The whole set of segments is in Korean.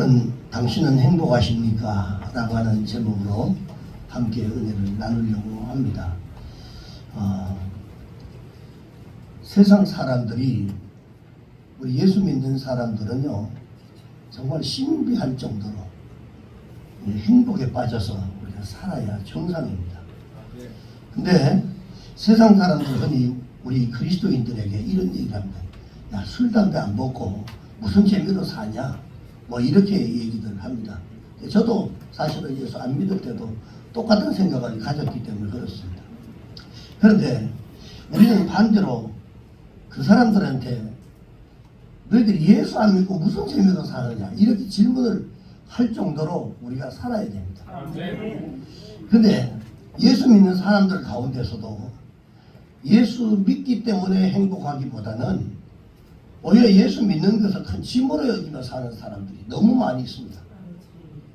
오늘은 당신은 행복하십니까? 라고 하는 제목으로 함께 은혜를 나누려고 합니다. 세상 사람들이, 우리 예수 믿는 사람들은요, 정말 신비할 정도로 행복에 빠져서 우리가 살아야 정상입니다. 근데 세상 사람들은 우리 그리스도인들에게 이런 얘기를 합니다. 야, 술, 담배 안 먹고 무슨 재미로 사냐? 뭐 이렇게 얘기들 합니다. 저도 사실은 예수 안 믿을 때도 똑같은 생각을 가졌기 때문에 그렇습니다. 그런데 우리는 반대로 그 사람들한테 너희들이 예수 안 믿고 무슨 재미로 사느냐 이렇게 질문을 할 정도로 우리가 살아야 됩니다. 근데 예수 믿는 사람들 가운데서도 예수 믿기 때문에 행복하기보다는 오히려 예수 믿는 것을 큰 짐으로 여기며 사는 사람들이 너무 많이 있습니다.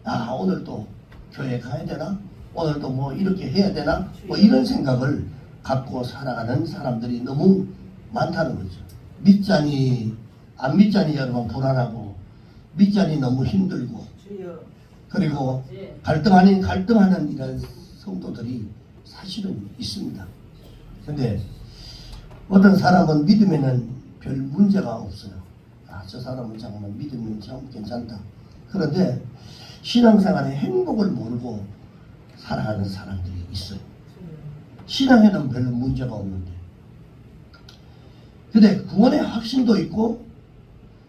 아, 오늘도 교회 가야 되나? 오늘도 뭐 이렇게 해야 되나? 뭐 이런 생각을 갖고 살아가는 사람들이 너무 많다는 거죠. 믿자니 안 믿자니 여러분 불안하고, 믿자니 너무 힘들고, 그리고 갈등하는 이런 성도들이 사실은 있습니다. 근데 어떤 사람은 믿으면은 별 문제가 없어요. 아, 저 사람은 정말 믿으면 참 괜찮다. 그런데 신앙생활에 행복을 모르고 살아가는 사람들이 있어요. 신앙에는 별로 문제가 없는데. 근데 구원의 확신도 있고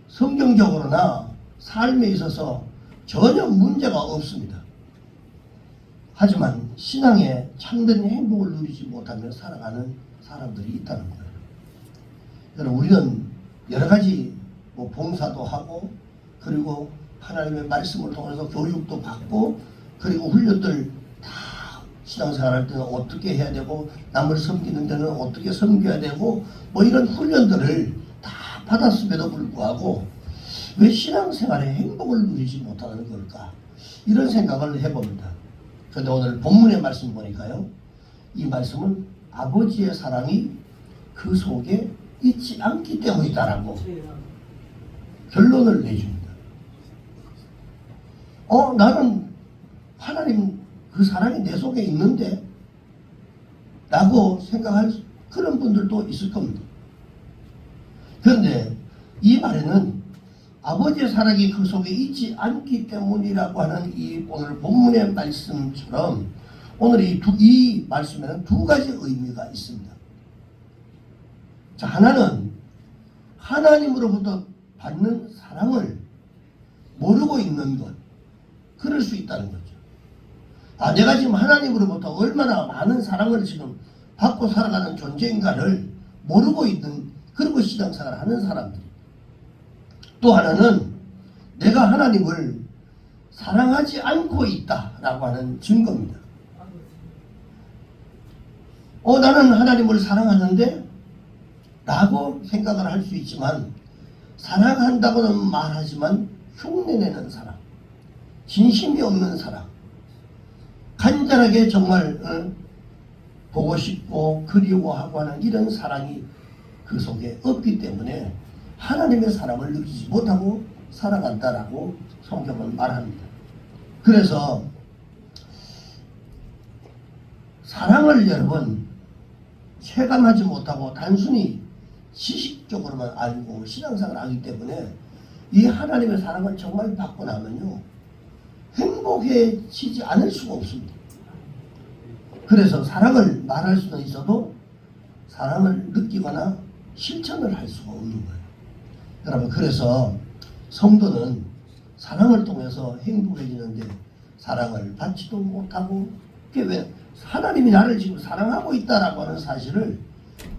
성경적으로나 삶에 있어서 전혀 문제가 없습니다. 하지만 신앙에 참된 행복을 누리지 못하며 살아가는 사람들이 있다는 거예요. 여러분, 우리는 여러 가지 뭐 봉사도 하고, 그리고 하나님의 말씀을 통해서 교육도 받고, 그리고 훈련들 다 신앙생활할 때는 어떻게 해야 되고, 남을 섬기는 데는 어떻게 섬겨야 되고, 뭐 이런 훈련들을 다 받았음에도 불구하고 왜 신앙생활에 행복을 누리지 못하는 걸까? 이런 생각을 해봅니다. 그런데 오늘 본문의 말씀 보니까요, 이 말씀은 아버지의 사랑이 그 속에 있지 않기 때문이다라고 결론을 내줍니다. 나는 하나님 그 사랑이 내 속에 있는데 라고 생각할 그런 분들도 있을 겁니다. 그런데 이 말에는 아버지의 사랑이 그 속에 있지 않기 때문이라고 하는 이 오늘 본문의 말씀처럼 오늘 이 말씀에는 두 가지 의미가 있습니다. 자, 하나는 하나님으로부터 받는 사랑을 모르고 있는 것, 그럴 수 있다는 거죠. 아, 내가 지금 하나님으로부터 얼마나 많은 사랑을 지금 받고 살아가는 존재인가를 모르고 있는, 그리고 신앙생활을 하는 사람들이. 또 하나는 내가 하나님을 사랑하지 않고 있다라고 하는 증거입니다. 나는 하나님을 사랑하는데 라고 생각을 할 수 있지만, 사랑한다고는 말하지만 흉내내는 사랑, 진심이 없는 사랑, 간절하게 정말 보고 싶고 그리워하고 하는 이런 사랑이 그 속에 없기 때문에 하나님의 사랑을 느끼지 못하고 살아간다라고 성경은 말합니다. 그래서 사랑을 여러분 체감하지 못하고 단순히 지식적으로만 알고 신앙생활을 하기 때문에 이 하나님의 사랑을 정말 받고 나면요, 행복해지지 않을 수가 없습니다. 그래서 사랑을 말할 수는 있어도 사랑을 느끼거나 실천을 할 수가 없는 거예요. 여러분, 그래서 성도는 사랑을 통해서 행복해지는데 사랑을 받지도 못하고, 그게 왜 하나님이 나를 지금 사랑하고 있다라고 하는 사실을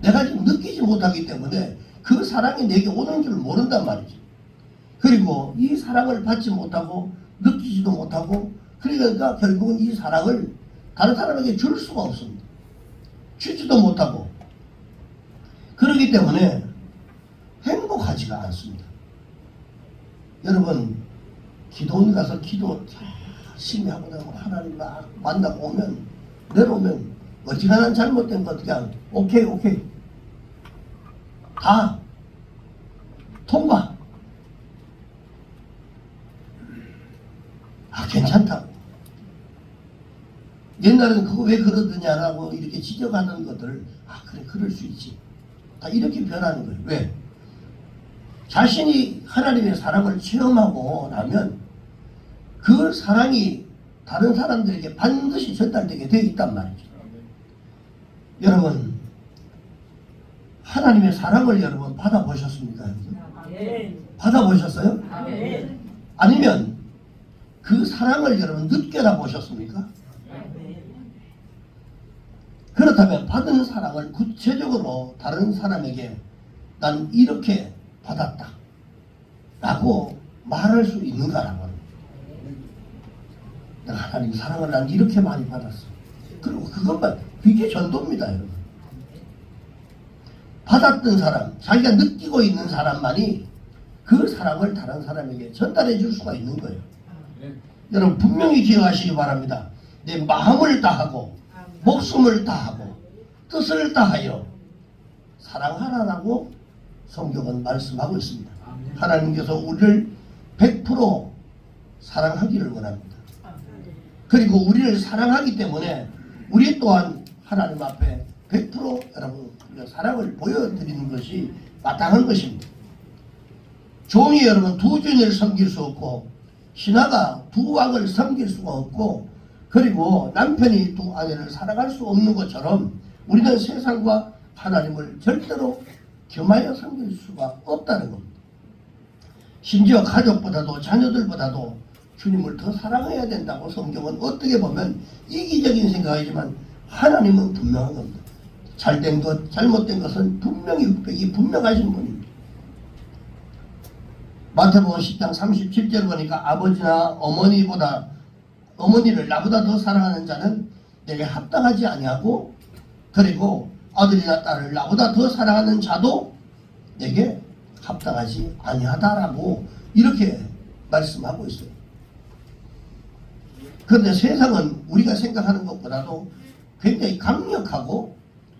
내가 지금 느끼지 못하기 때문에 그 사랑이 내게 오는 줄 모른단 말이죠. 그리고 이 사랑을 받지 못하고 느끼지도 못하고, 그러니까 결국은 이 사랑을 다른 사람에게 줄 수가 없습니다. 주지도 못하고. 그렇기 때문에 행복하지가 않습니다. 여러분, 기도원 가서 기도 열심히 하고 나고 하나님 막 만나고 오면, 내려오면 어지간한 잘못된 것 그냥 오케이 다 통과. 괜찮다고. 옛날에는 그거 왜 그러느냐라고 이렇게 지적하는 것들을 그래 그럴 수 있지. 다 이렇게 변하는 거예요. 왜? 자신이 하나님의 사랑을 체험하고 나면 그 사랑이 다른 사람들에게 반드시 전달되게 되어 있단 말이죠. 여러분, 하나님의 사랑을 여러분 받아보셨습니까? 받아보셨어요? 아니면 그 사랑을 여러분 느껴나 보셨습니까? 그렇다면 받은 사랑을 구체적으로 다른 사람에게 난 이렇게 받았다 라고 말할 수 있는가라고 합니다. 내가 하나님 사랑을 난 이렇게 많이 받았어. 그리고 그것만, 그게 전도입니다, 여러분. 받았던 사람, 자기가 느끼고 있는 사람만이 그 사랑을 다른 사람에게 전달해 줄 수가 있는 거예요. 여러분 분명히 기억하시기 바랍니다. 내 마음을 다하고 목숨을 다하고 뜻을 다하여 사랑하라라고 성경은 말씀하고 있습니다. 하나님께서 우리를 100% 사랑하기를 원합니다. 그리고 우리를 사랑하기 때문에 우리 또한 하나님 앞에 100% 여러분 사랑을 보여드리는 것이 마땅한 것입니다. 종이 여러분 두 주인을 섬길 수 없고 신하가 두 왕을 섬길 수가 없고 그리고 남편이 두 아내를 사랑할 수 없는 것처럼 우리는 세상과 하나님을 절대로 겸하여 섬길 수가 없다는 겁니다. 심지어 가족보다도 자녀들보다도 주님을 더 사랑해야 된다고 성경은 어떻게 보면 이기적인 생각이지만 하나님은 분명한 겁니다. 잘된 것, 잘못된 것은 분명히 분명하신 분입니다. 마태복음 10장 37절 보니까 아버지나 어머니를 나보다 더 사랑하는 자는 내게 합당하지 아니하고 그리고 아들이나 딸을 나보다 더 사랑하는 자도 내게 합당하지 아니하다라고 이렇게 말씀하고 있어요. 그런데 세상은 우리가 생각하는 것보다도 굉장히 강력하고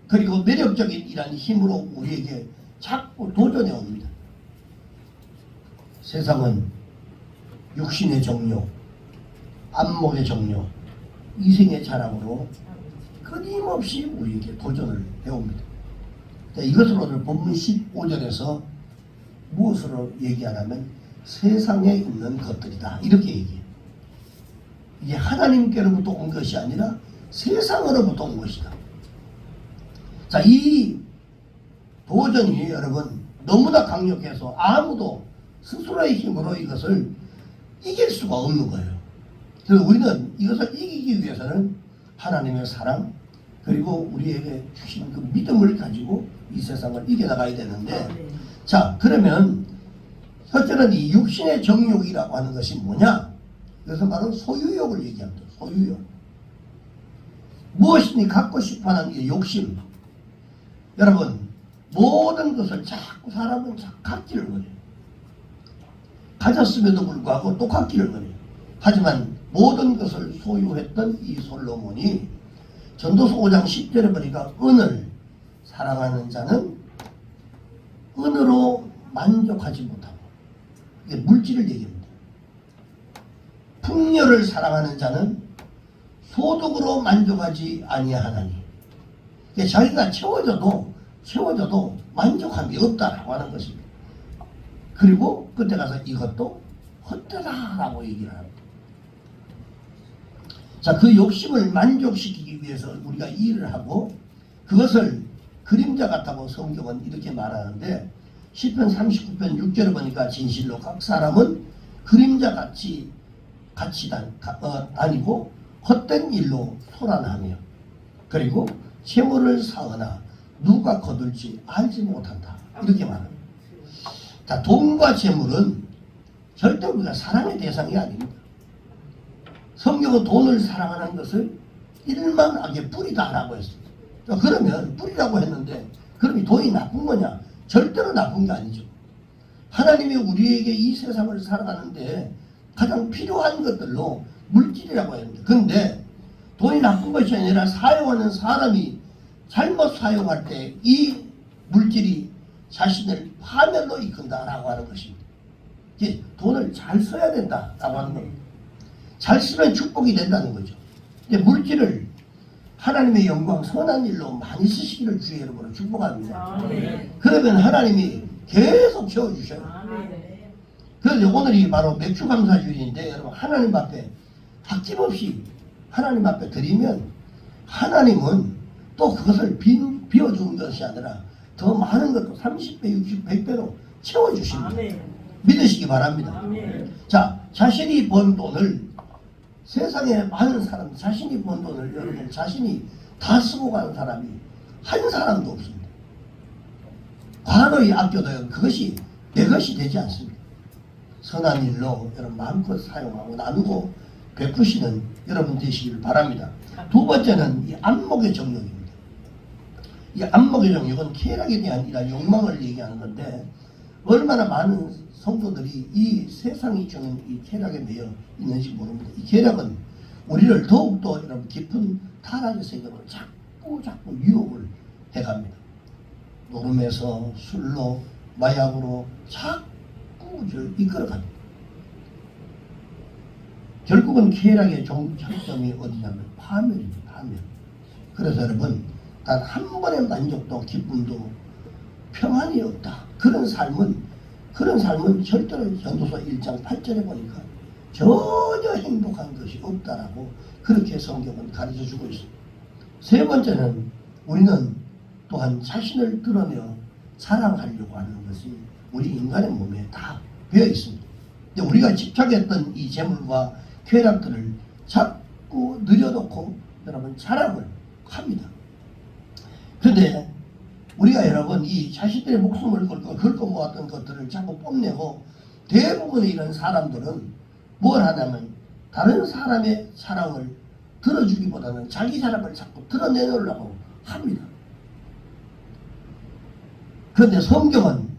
그리고 매력적인 이런 힘으로 우리에게 자꾸 도전해 옵니다. 세상은 육신의 정욕, 안목의 정욕, 이생의 자랑으로 끊임없이 우리에게 도전을 해옵니다. 이것을 오늘 본문 15절에서 무엇으로 얘기하냐면 세상에 있는 것들이다 이렇게 얘기해요. 이게 하나님께로부터 온 것이 아니라 세상으로부터 온 것이다. 자, 이 도전이 여러분 너무나 강력해서 아무도 스스로의 힘으로 이것을 이길 수가 없는 거예요. 그래서 우리는 이것을 이기기 위해서는 하나님의 사랑 그리고 우리에게 주신 그 믿음을 가지고 이 세상을 이겨나가야 되는데 자 그러면 첫째는 이 육신의 정욕이라고 하는 것이 뭐냐? 그래서 바로 소유욕을 얘기합니다. 소유욕. 무엇이니 갖고 싶어하는 게 욕심. 여러분 모든 것을 자꾸 사람은 갖기를 원해요. 가졌음에도 불구하고 또 갖기를 원해요. 하지만 모든 것을 소유했던 이 솔로몬이 전도서 5장 10절에 보니까 은을 사랑하는 자는 은으로 만족하지 못하고 이게 물질을 얘기합니다. 풍요를 사랑하는 자는 소득으로 만족하지 아니하나니 자기가 채워져도 만족함이 없다라고 하는 것입니다. 그리고 그때 가서 이것도 헛되다라고 얘기를 합니다. 자, 그 욕심을 만족시키기 위해서 우리가 일을 하고 그것을 그림자 같다고 성경은 이렇게 말하는데 시편 39편 6절에 보니까 진실로 각 사람은 그림자같이 다니고 헛된 일로 소란하며 그리고 재물을 쌓으나 누가 거둘지 알지 못한다 이렇게 말합니다. 자, 돈과 재물은 절대 우리가 사랑의 대상이 아닙니다. 성경은 돈을 사랑하는 것을 일만하게 뿌리다라고 했습니다. 그러면 뿌리라고 했는데 그럼 이 돈이 나쁜 거냐? 절대로 나쁜 게 아니죠. 하나님이 우리에게 이 세상을 살아가는데 가장 필요한 것들로 물질이라고 했는데 그런데 돈이 나쁜 것이 아니라 사용하는 사람이 잘못 사용할 때 이 물질이 자신을 파멸로 이끈다라고 하는 것입니다. 돈을 잘 써야 된다라고 하는 겁니다. 잘 쓰면 축복이 된다는 거죠. 근데 물질을 하나님의 영광 선한 일로 많이 쓰시기를 주의 이름으로 축복합니다. 그러면 하나님이 계속 채워주셔요. 그래서 오늘이 바로 맥주 감사주일인데 여러분 하나님 앞에 아낌없이 하나님 앞에 드리면 하나님은 또 그것을 비워주는 것이 아니라 더 많은 것도 30배, 60배, 100배로 채워주십니다. 믿으시기 바랍니다. 자, 자신이 번 돈을 세상에 많은 사람, 자신이 번 돈을 여러분 자신이 다 쓰고 가는 사람이 한 사람도 없습니다. 과도히 아껴도 그것이 내 것이 되지 않습니다. 선한 일로 여러분 마음껏 사용하고 나누고 베푸시는 여러분 되시기를 바랍니다. 두 번째는 이 안목의 정욕입니다. 이 안목의 정욕은 쾌락에 대한 이런 욕망을 얘기하는 건데 얼마나 많은 성도들이 이 세상이 주는 이 쾌락에 매여 있는지 모릅니다. 이 쾌락은 우리를 더욱더 여러분 깊은 타락의 세계로 자꾸 유혹을 해갑니다. 노름에서 술로 마약으로 자꾸 이끌어갑니다. 결국은 쾌락의 종착점이 어디냐면 파멸입니다. 파멸. 그래서 여러분 단 한 번의 만족도 기쁨도 평안이 없다. 그런 삶은 절대로 전도서 1장 8절에 보니까 전혀 행복한 것이 없다라고 그렇게 성경은 가르쳐주고 있습니다. 세 번째는 우리는 또한 자신을 드러내어 자랑하려고 하는 것이 우리 인간의 몸에 다 배어 있습니다. 근데 우리가 집착했던 이 재물과 쾌락들을 자꾸 늘여놓고 여러분 자랑을 합니다. 그런데 우리가 여러분 이 자신들의 목숨을 걸고 모았던 것들을 자꾸 뽐내고 대부분의 이런 사람들은 뭘 하냐면 다른 사람의 자랑을 들어주기보다는 자기 자랑을 자꾸 드러내려고 합니다. 그런데 성경은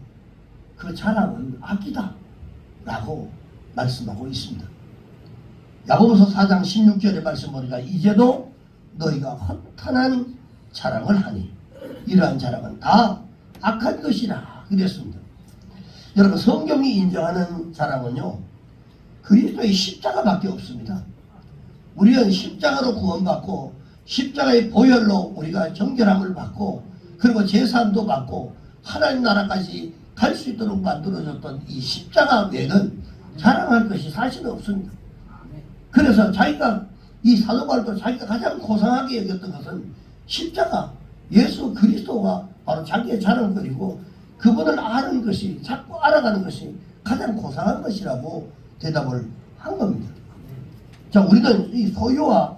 그 자랑은 악이다 라고 말씀하고 있습니다. 야고보서 4장 16절의 말씀 보니까 이제도 너희가 허탄한 자랑을 하니 이러한 자랑은 다 악한 것이라 그랬습니다. 여러분 성경이 인정하는 자랑은요 그리스도의 십자가밖에 없습니다. 우리는 십자가로 구원받고 십자가의 보혈로 우리가 정결함을 받고 그리고 제사도 받고 하나님 나라까지 갈 수 있도록 만들어졌던 이 십자가 외에는 자랑할 것이 사실은 없습니다. 그래서 자기가 이 사도 바울도 자기가 가장 고상하게 여겼던 것은 십자가 예수 그리스도가 바로 자기의 자랑거리고 그분을 아는 것이 자꾸 알아가는 것이 가장 고상한 것이라고 대답을 한 겁니다. 자, 우리는 이 소유와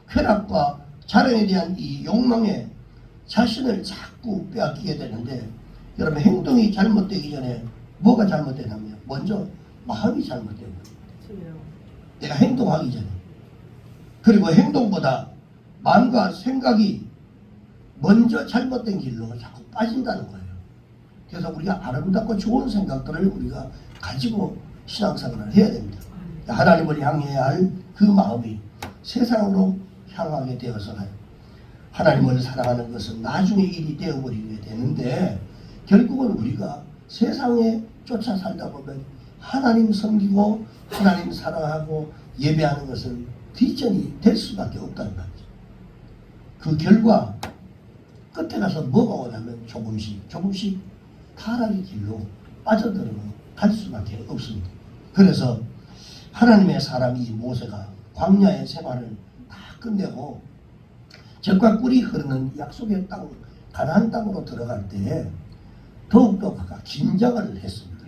쾌락과 자랑에 대한 이 욕망에 자신을 자꾸 빼앗기게 되는데 여러분 행동이 잘못되기 전에 뭐가 잘못되냐면 먼저 마음이 잘못되는 거예요. 내가 행동하기 전에. 그리고 행동보다 마음과 생각이 먼저 잘못된 길로 자꾸 빠진다는 거예요. 그래서 우리가 아름답고 좋은 생각들을 우리가 가지고 신앙생활을 해야 됩니다. 하나님을 향해야 할 그 마음이 세상으로 향하게 되어서는 하나님을 사랑하는 것은 나중에 일이 되어버리게 되는데 결국은 우리가 세상에 쫓아 살다 보면 하나님 섬기고 하나님 사랑하고 예배하는 것은 뒷전이 될 수밖에 없다는 말이죠. 그 결과 끝에 가서 뭐가 오냐면 조금씩 타락의 길로 빠져들어 갈 수밖에 없습니다. 그래서 하나님의 사람이 모세가 광야의 생활을 다 끝내고 젖과 꿀이 흐르는 약속의 땅 가나안 땅으로 들어갈 때에 더욱더 그가 긴장을 했습니다.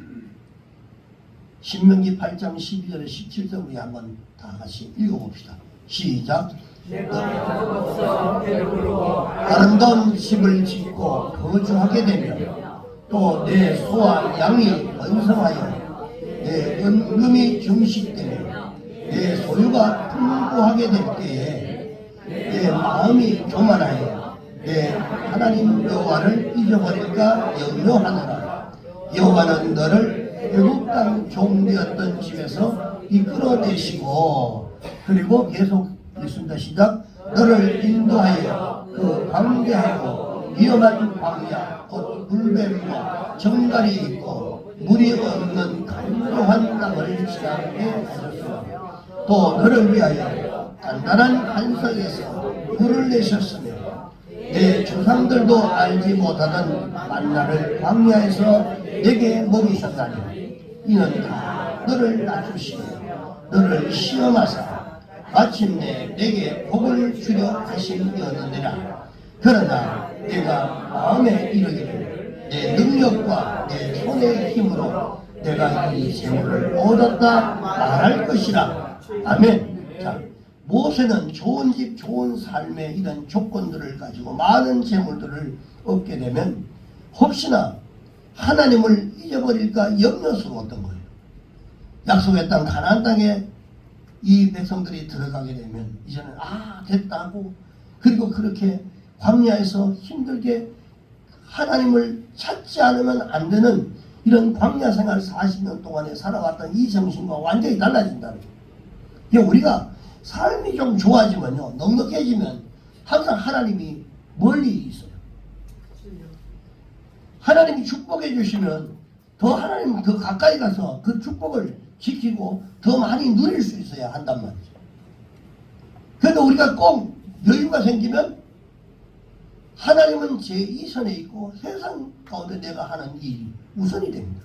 신명기 8장 12절에 17절 우리 한번 다 같이 읽어봅시다. 시작. 내가 배부르고 아름다운 집을 짓고 거주하게 되면 또 내 소와 양이 번성하여 내 은금이 증식되며 내 소유가 풍부하게 될 때에 내 마음이 교만하여 내 하나님 여호와를 잊어버릴까 염려하노라. 여호와는 너를 애굽 땅 종되었던 집에서 이끌어내시고 그리고 계속 읽습니다. 시작. 너를 인도하여 그 광대하고 위험한 광야 곧 불뱀과 정갈이 있고 물이 없는 간조한 땅을 지나게 하셨으며 또 또 너를 위하여 단단한 반석에서 물을 내셨으며 내 조상들도 알지 못하던 만나를 광야에서 내게 먹이셨다니 이는 다 너를 낮추시며 너를 시험하사 마침내 내게 복을 주려 하심이었느니라. 그러나 내가 마음에 이르기를 내 능력과 내 손의 힘으로 내가 이 재물을 얻었다 말할 것이라. 아멘. 자, 모세는 좋은 집, 좋은 삶의 이런 조건들을 가지고 많은 재물들을 얻게 되면 혹시나 하나님을 잊어버릴까 염려스러웠던 거예요. 약속의 땅 가나안 땅에 이 백성들이 들어가게 되면 이제는 됐다 하고, 그리고 그렇게 광야에서 힘들게 하나님을 찾지 않으면 안 되는 이런 광야 생활 40년 동안에 살아왔던 이 정신과 완전히 달라진다는 거예요. 우리가 삶이 좀 좋아지면요, 넉넉해지면 항상 하나님이 멀리 있어요. 하나님이 축복해 주시면 더 하나님 더 가까이 가서 그 축복을 지키고 더 많이 누릴 수 있어야 한단 말이죠. 그런데 우리가 꼭 여유가 생기면 하나님은 제2선에 있고 세상 가운데 내가 하는 일이 우선이 됩니다.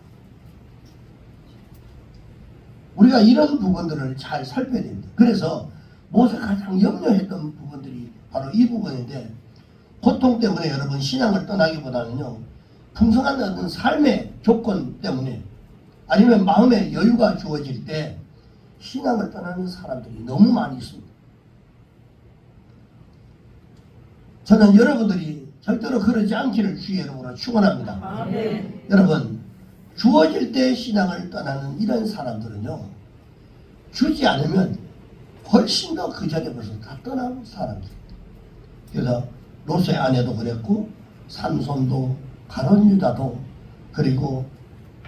우리가 이런 부분들을 잘 살펴야 됩니다. 그래서 모세가 가장 염려했던 부분들이 바로 이 부분인데, 고통 때문에 여러분 신앙을 떠나기보다는요, 풍성한 어떤 삶의 조건 때문에 아니면 마음의 여유가 주어질 때 신앙을 떠나는 사람들이 너무 많이 있습니다. 저는 여러분들이 절대로 그러지 않기를 주의 이름으로 축원합니다. 아멘. 여러분, 주어질 때 신앙을 떠나는 이런 사람들은요, 주지 않으면 훨씬 더 그 전에 벌써 다 떠나는 사람들. 그래서 롯의 아내도 그랬고, 삼손도, 가룟 유다도, 그리고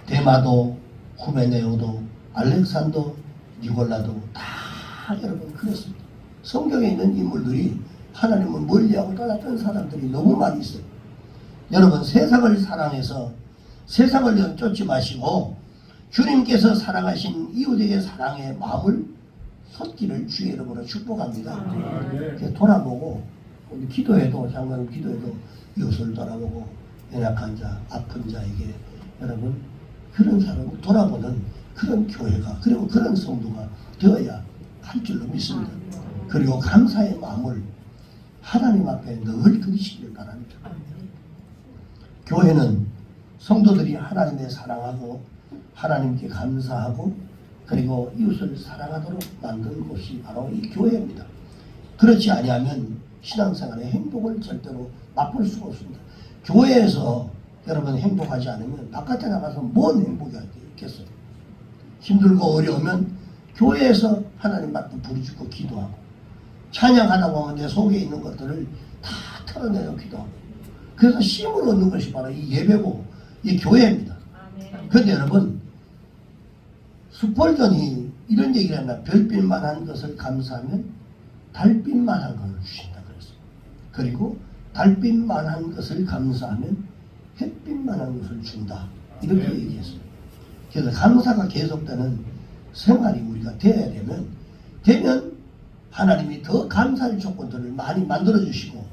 데마도, 후메네오도, 알렉산더, 니골라도 다 여러분 그랬습니다. 성경에 있는 인물들이 하나님을 멀리하고 떠났던 사람들이 너무 많이 있어요. 여러분, 세상을 사랑해서 세상을 쫓지 마시고 주님께서 사랑하신 이웃에게 사랑의 마음을 쏟기를 주의 이름으로 축복합니다. 돌아보고, 우리 기도해도, 장로님 기도해도 이웃을 돌아보고 연약한 자, 아픈 자에게 여러분 그런 사람을 돌아보는 그런 교회가, 그리고 그런 성도가 되어야 할 줄로 믿습니다. 그리고 감사의 마음을 하나님 앞에 늘 드리시길 바랍니다. 교회는 성도들이 하나님의 사랑하고 하나님께 감사하고 그리고 이웃을 사랑하도록 만든 곳이 바로 이 교회입니다. 그렇지 아니하면 신앙생활의 행복을 절대로 맛볼 수가 없습니다. 교회에서 여러분 행복하지 않으면 바깥에 나가서 뭔 행복이 있겠어요? 힘들고 어려우면 교회에서 하나님 앞에 부르짖고 기도하고, 찬양하다 보면 내 속에 있는 것들을 다 털어내는 기도하고, 그래서 힘을 얻는 것이 바로 이 예배고 이 교회입니다. 그런데 여러분, 스폴전이 이런 얘기를 합니다. 별빛만한 것을 감사하면 달빛만한 것을 주신다 그랬어요. 그리고 달빛만한 것을 감사하면 햇빛만한 것을 준다, 이렇게 얘기했어요. 그래서 감사가 계속되는 생활이 우리가 되어야 되면 하나님이 더 감사할 조건들을 많이 만들어 주시고,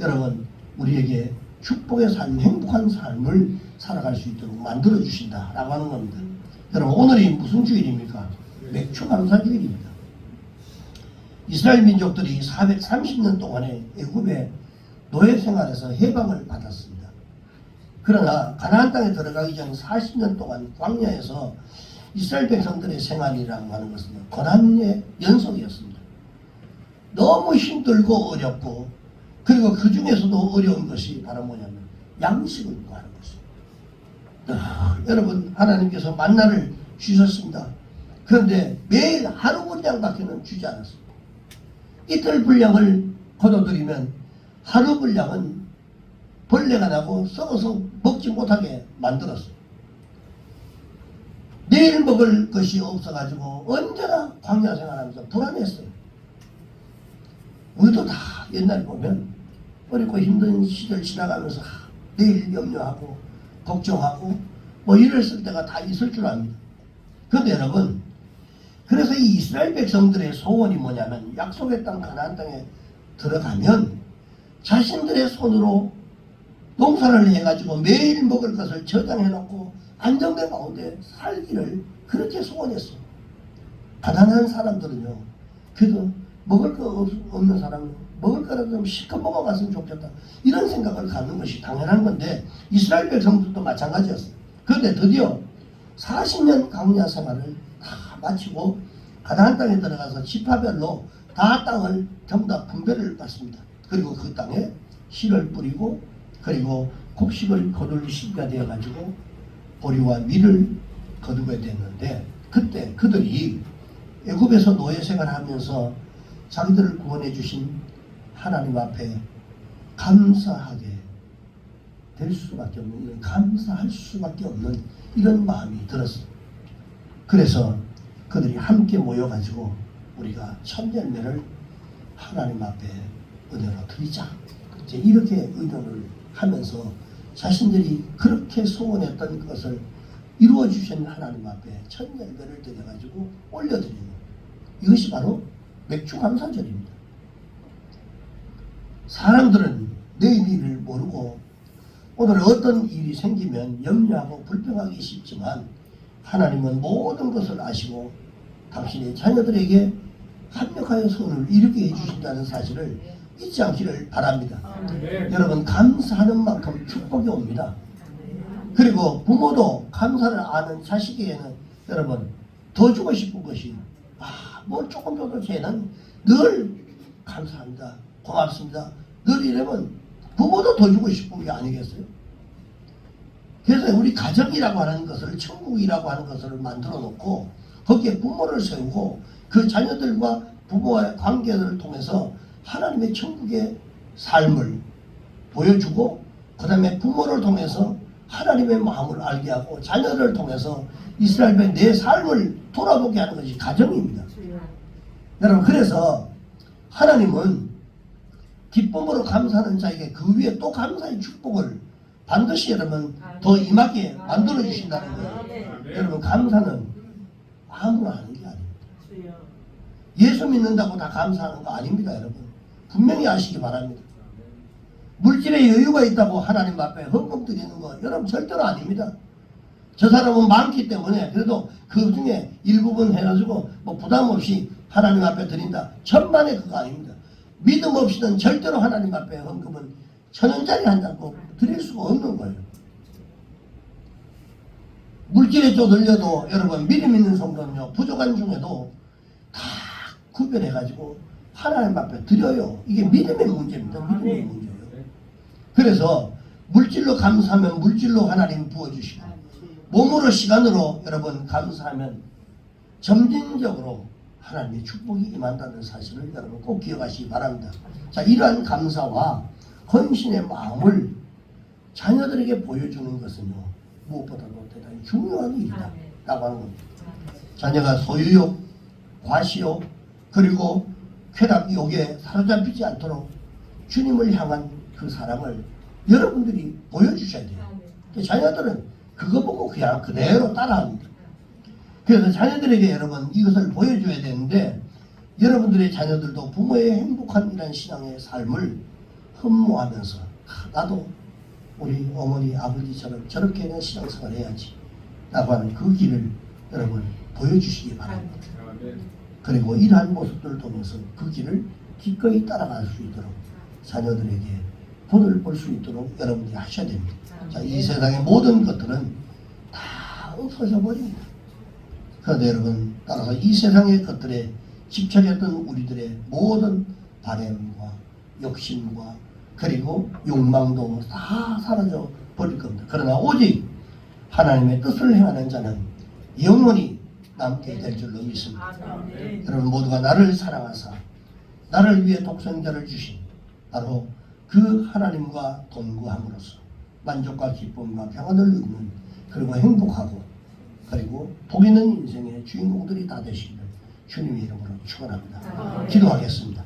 여러분 우리에게 축복의 삶, 행복한 삶을 살아갈 수 있도록 만들어 주신다라고 하는 겁니다. 여러분, 오늘이 무슨 주일입니까? 맥주 감사 주일입니다. 이스라엘 민족들이 430년 동안의 애굽의 노예 생활에서 해방을 받았습니다. 그러나 가나안 땅에 들어가기 전 40년 동안 광야에서 이스라엘 백성들의 생활이라고 하는 것은 고난의 연속이었습니다. 너무 힘들고 어렵고, 그리고 그 중에서도 어려운 것이 바로 뭐냐면 양식을 구하는 것입니다. 여러분, 하나님께서 만나를 주셨습니다. 그런데 매일 하루 분량밖에는 주지 않았습니다. 이틀 분량을 거둬들이면 하루 분량은 벌레가 나고 썩어서 먹지 못하게 만들었어요. 내일 먹을 것이 없어가지고 언제나 광야 생활하면서 불안했어요. 우리도 다 옛날 보면 어렵고 힘든 시절 지나가면서 내일 염려하고 걱정하고 뭐 이랬을 때가 다 있을 줄 압니다. 그런데 여러분, 그래서 이 이스라엘 백성들의 소원이 뭐냐면 약속의 땅 가나안 땅에 들어가면 자신들의 손으로 농사를 해가지고 매일 먹을 것을 저장해놓고 안정된 가운데 살기를 그렇게 소원했어요. 가난한 사람들은요, 그래도 먹을 거 없는 사람은 먹을 거라도 좀 실컷 먹어갔으면 좋겠다, 이런 생각을 갖는 것이 당연한 건데 이스라엘 백성들도 마찬가지였어요. 그런데 드디어 40년 광야 생활을 다 마치고 가나안 땅에 들어가서 지파별로 다 땅을 전부 다 분배를 받습니다. 그리고 그 땅에 씨를 뿌리고 그리고 곡식을 거둘 시기가 되어가지고 보리와 밀을 거두게 됐는데, 그때 그들이 애굽에서 노예 생활하면서 자기들을 구원해 주신 하나님 앞에 감사하게 될 수밖에 없는, 이런 감사할 수밖에 없는 이런 마음이 들었어요. 그래서 그들이 함께 모여가지고 우리가 첫 열매를 하나님 앞에 은혜로 드리자, 이제 이렇게 의논을 하면서 자신들이 그렇게 소원했던 것을 이루어 주신 하나님 앞에 첫 열매를 드려가지고 올려드리는, 이것이 바로 맥주 감사절입니다. 사람들은 내일을 모르고 오늘 어떤 일이 생기면 염려하고 불평하기 쉽지만 하나님은 모든 것을 아시고 당신의 자녀들에게 합력하여 손을 이루게 해주신다는 사실을 잊지 않기를 바랍니다. 여러분, 감사하는 만큼 축복이 옵니다. 그리고 부모도 감사를 아는 자식에게는 여러분 더 주고 싶은 것이, 뭘 조금 줘도 쟤는 늘 감사합니다, 고맙습니다, 늘 이러면 부모도 더 주고 싶은 게 아니겠어요? 그래서 우리 가정이라고 하는 것을, 천국이라고 하는 것을 만들어 놓고 거기에 부모를 세우고 그 자녀들과 부모와의 관계를 통해서 하나님의 천국의 삶을 보여주고, 그 다음에 부모를 통해서 하나님의 마음을 알게 하고 자녀를 통해서 이스라엘의 내 삶을 돌아보게 하는 것이 가정입니다. 여러분, 그래서 하나님은 기쁨으로 감사하는 자에게 그 위에 또 감사의 축복을 반드시 여러분 더 임하게 만들어 주신다는 거예요. 여러분, 감사는 아무나 하는 게 아닙니다. 예수 믿는다고 다 감사하는 거 아닙니다. 여러분, 분명히 아시기 바랍니다. 물질에 여유가 있다고 하나님 앞에 헌금 드리는 거 여러분 절대로 아닙니다. 저 사람은 많기 때문에 그래도 그 중에 일부분 해가지고 뭐 부담 없이 하나님 앞에 드린다, 천만에 그거 아닙니다. 믿음 없이는 절대로 하나님 앞에 헌금은 1,000원짜리 한 장도 드릴 수가 없는 거예요. 물질에 좀 늘려도 여러분 믿음 있는 성도는요, 부족한 중에도 다 구별해가지고 하나님 앞에 드려요. 이게 믿음의 문제입니다. 믿음의 문제예요. 그래서 물질로 감사하면 물질로 하나님 부어주시고, 몸으로 시간으로 여러분 감사하면 점진적으로 하나님의 축복이 임한다는 사실을 여러분 꼭 기억하시기 바랍니다. 자, 이러한 감사와 헌신의 마음을 자녀들에게 보여주는 것은요, 무엇보다도 대단히 중요한 일이다 라고 하는 겁니다. 자녀가 소유욕, 과시욕, 그리고 쾌락욕에 사로잡히지 않도록 주님을 향한 그 사랑을 여러분들이 보여주셔야 돼요. 자녀들은 그거 보고 그냥 그대로 따라합니다. 그래서 자녀들에게 여러분 이것을 보여줘야 되는데, 여러분들의 자녀들도 부모의 행복한 이런 신앙의 삶을 흠모하면서 나도 우리 어머니 아버지처럼 저렇게 는 신앙생활을 해야지 라고 하는 그 길을 여러분 보여주시기 바랍니다. 그리고 이러한 모습들을 통해서 그 길을 기꺼이 따라갈 수 있도록 자녀들에게 본을 볼 수 있도록 여러분들이 하셔야 됩니다. 자, 이 세상의 모든 것들은 다 없어져 버립니다. 그런데 여러분, 따라서 이 세상의 것들에 집착했던 우리들의 모든 바램과 욕심과 그리고 욕망도 다 사라져 버릴 겁니다. 그러나 오직 하나님의 뜻을 행하는 자는 영원히 남게 될 줄로 믿습니다. 여러분 모두가 나를 사랑하사 나를 위해 독생자를 주신 바로 그 하나님과 동거함으로써 만족과 기쁨과 평안을 누리는, 그리고 행복하고 그리고 복 있는 인생의 주인공들이 다 되시기를 주님의 이름으로 축원합니다. 기도하겠습니다.